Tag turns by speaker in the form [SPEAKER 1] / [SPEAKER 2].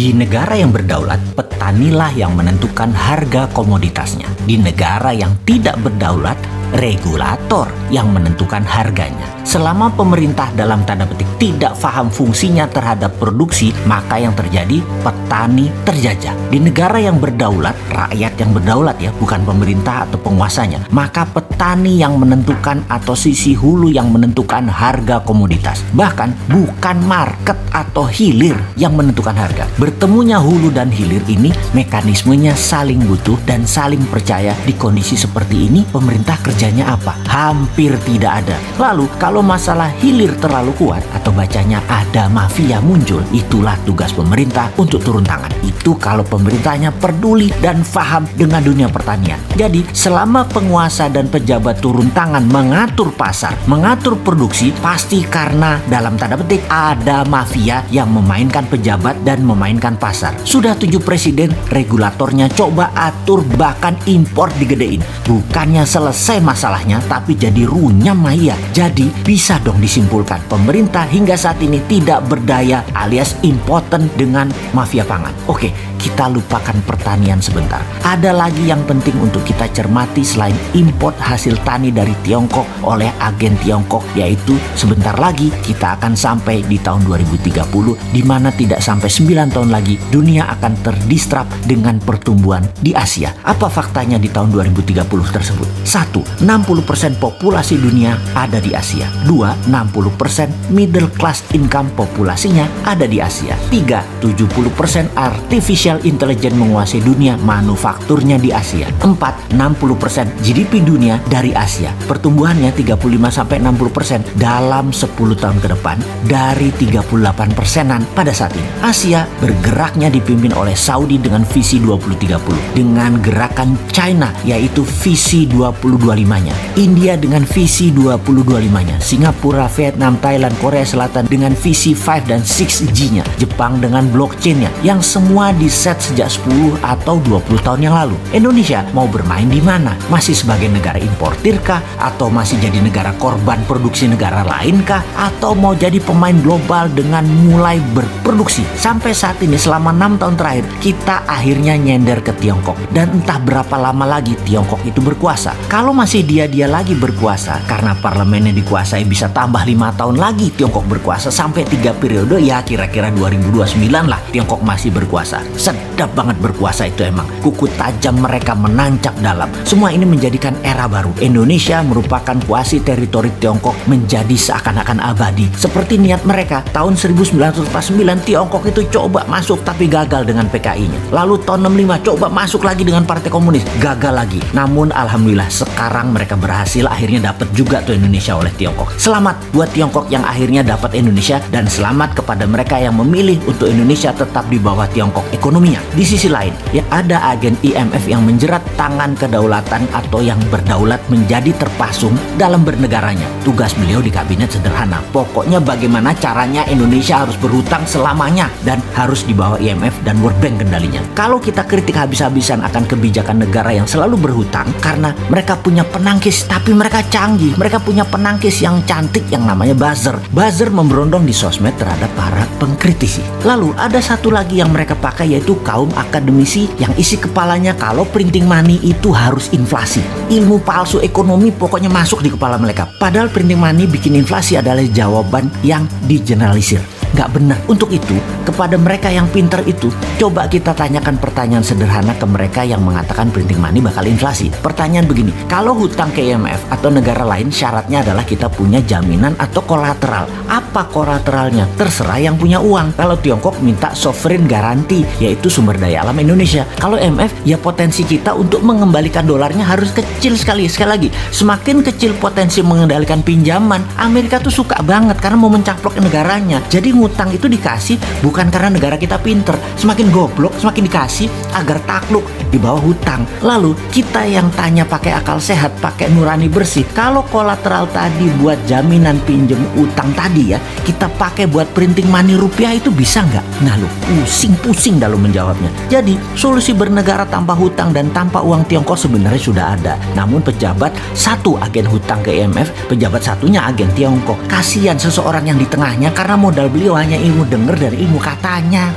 [SPEAKER 1] Di negara yang berdaulat, petanilah yang menentukan harga komoditasnya. Di negara yang tidak berdaulat, regulator yang menentukan harganya. Selama pemerintah dalam tanda petik tidak paham fungsinya terhadap produksi, maka yang terjadi petani terjajah. Di negara yang berdaulat, rakyat yang berdaulat ya, bukan pemerintah atau penguasanya, maka petani yang menentukan atau sisi hulu yang menentukan harga komoditas. Bahkan bukan market atau hilir yang menentukan harga. Bertemunya hulu dan hilir ini mekanismenya saling butuh dan saling percaya. Di kondisi seperti ini pemerintah kerjanya apa? Hampir tidak ada. Lalu kalau masalah hilir terlalu kuat atau bacanya ada mafia muncul, itulah tugas pemerintah untuk turun tangan. Itu kalau pemerintahnya peduli dan paham dengan dunia pertanian. Jadi selama penguasa dan pejabat turun tangan mengatur pasar, mengatur produksi, pasti karena dalam tanda petik ada mafia yang memainkan pejabat dan memainkan pasar. Sudah 7 presiden, regulatornya coba atur bahkan impor digedein. Bukannya selesai masalahnya, tapi jadi runyam maya. Jadi bisa dong disimpulkan pemerintah hingga saat ini tidak berdaya alias impoten dengan mafia pangan. Oke, kita lupakan pertanian sebentar. Ada lagi yang penting untuk kita cermati selain import hasil tani dari Tiongkok oleh agen Tiongkok, yaitu sebentar lagi kita akan sampai di tahun 2030 di mana tidak sampai 9 tahun lagi dunia akan terdistrap dengan pertumbuhan di Asia. Apa faktanya di tahun 2030 tersebut? 1. 60% populasi dunia ada di Asia. 2. 60% middle class income populasinya ada di Asia. 3. 70% artificial intelligence menguasai dunia, manufakturnya di Asia. 4. 60% GDP dunia dari Asia. Pertumbuhannya 35-60% dalam 10 tahun ke depan dari 38%-an pada saat ini. Asia bergeraknya dipimpin oleh Saudi dengan visi 2030, dengan gerakan China yaitu visi 2025-nya, India dengan visi 2025-nya, Singapura, Vietnam, Thailand, Korea Selatan dengan visi 5 dan 6G-nya, Jepang dengan blockchain-nya, yang semua diset sejak 10 atau 20 tahun yang lalu. Indonesia mau bermain di mana? Masih sebagai negara importir kah? Atau masih jadi negara korban produksi negara lain kah? Atau mau jadi pemain global dengan mulai berproduksi? Sampai saat ini selama 6 tahun terakhir kita akhirnya nyender ke Tiongkok. Dan entah berapa lama lagi Tiongkok itu berkuasa. Kalau masih dia lagi berkuasa karena parlemennya dikuasai, bisa tambah 5 tahun lagi Tiongkok berkuasa sampai 3 periode, ya kira-kira 2029 lah Tiongkok masih berkuasa. Sedap banget berkuasa itu emang. Kuku tajam mereka menancap dalam. Semua ini menjadikan era baru. Indonesia merupakan kuasi teritori Tiongkok menjadi seakan-akan abadi. Seperti niat mereka tahun 1949 Tiongkok itu coba masuk tapi gagal dengan PKI-nya. Lalu tahun 65 coba masuk lagi dengan Partai Komunis, gagal lagi. Namun alhamdulillah sekarang mereka berhasil, akhirnya dapat juga tuh Indonesia oleh Tiongkok. Selamat buat Tiongkok yang akhirnya dapat Indonesia, dan selamat kepada mereka yang memilih untuk Indonesia tetap di bawah Tiongkok ekonominya. Di sisi lain, ya ada agen IMF yang menjerat tangan kedaulatan atau yang berdaulat menjadi terpasung dalam bernegaranya. Tugas beliau di kabinet sederhana. Pokoknya bagaimana caranya Indonesia harus berhutang selamanya dan harus di bawah IMF dan World Bank kendalinya. Kalau kita kritik habis-habisan akan kebijakan negara yang selalu berhutang karena mereka punya penangkis, tapi mereka canggih. Mereka punya penangkis yang cantik yang namanya buzzer. Buzzer memberondong di sosmed terhadap para pengkritisi. Lalu ada satu lagi yang mereka pakai, yaitu kaum akademisi yang isi kepalanya kalau printing money itu harus inflasi. Ilmu palsu ekonomi pokoknya masuk di kepala mereka. Padahal printing money bikin inflasi adalah jawaban yang digeneralisir. Nggak benar. Untuk itu, kepada mereka yang pintar itu, coba kita tanyakan pertanyaan sederhana ke mereka yang mengatakan printing money bakal inflasi. Pertanyaan begini, kalau hutang ke IMF atau negara lain syaratnya adalah kita punya jaminan atau kolateral. Apa kolateralnya? Terserah yang punya uang. Kalau Tiongkok minta sovereign garanti, yaitu sumber daya alam Indonesia. Kalau IMF, ya potensi kita untuk mengembalikan dolarnya harus kecil sekali. Sekali lagi, semakin kecil potensi mengendalikan pinjaman, Amerika tuh suka banget karena mau mencaplok negaranya. Jadi ngutang itu dikasih bukan karena negara kita pinter. Semakin goblok, semakin dikasih agar takluk di bawah hutang. Lalu kita yang tanya pakai akal sehat, pakai nurani bersih. Kalau kolateral tadi buat jaminan pinjem utang tadi ya, kita pakai buat printing money rupiah, itu bisa nggak? Nah lu pusing-pusing dalam menjawabnya. Jadi solusi bernegara tanpa hutang dan tanpa uang Tiongkok sebenarnya sudah ada. Namun pejabat satu agen hutang ke IMF, pejabat satunya agen Tiongkok. Kasihan seseorang yang di tengahnya karena modal beliau hanya ilmu denger dari ilmu katanya.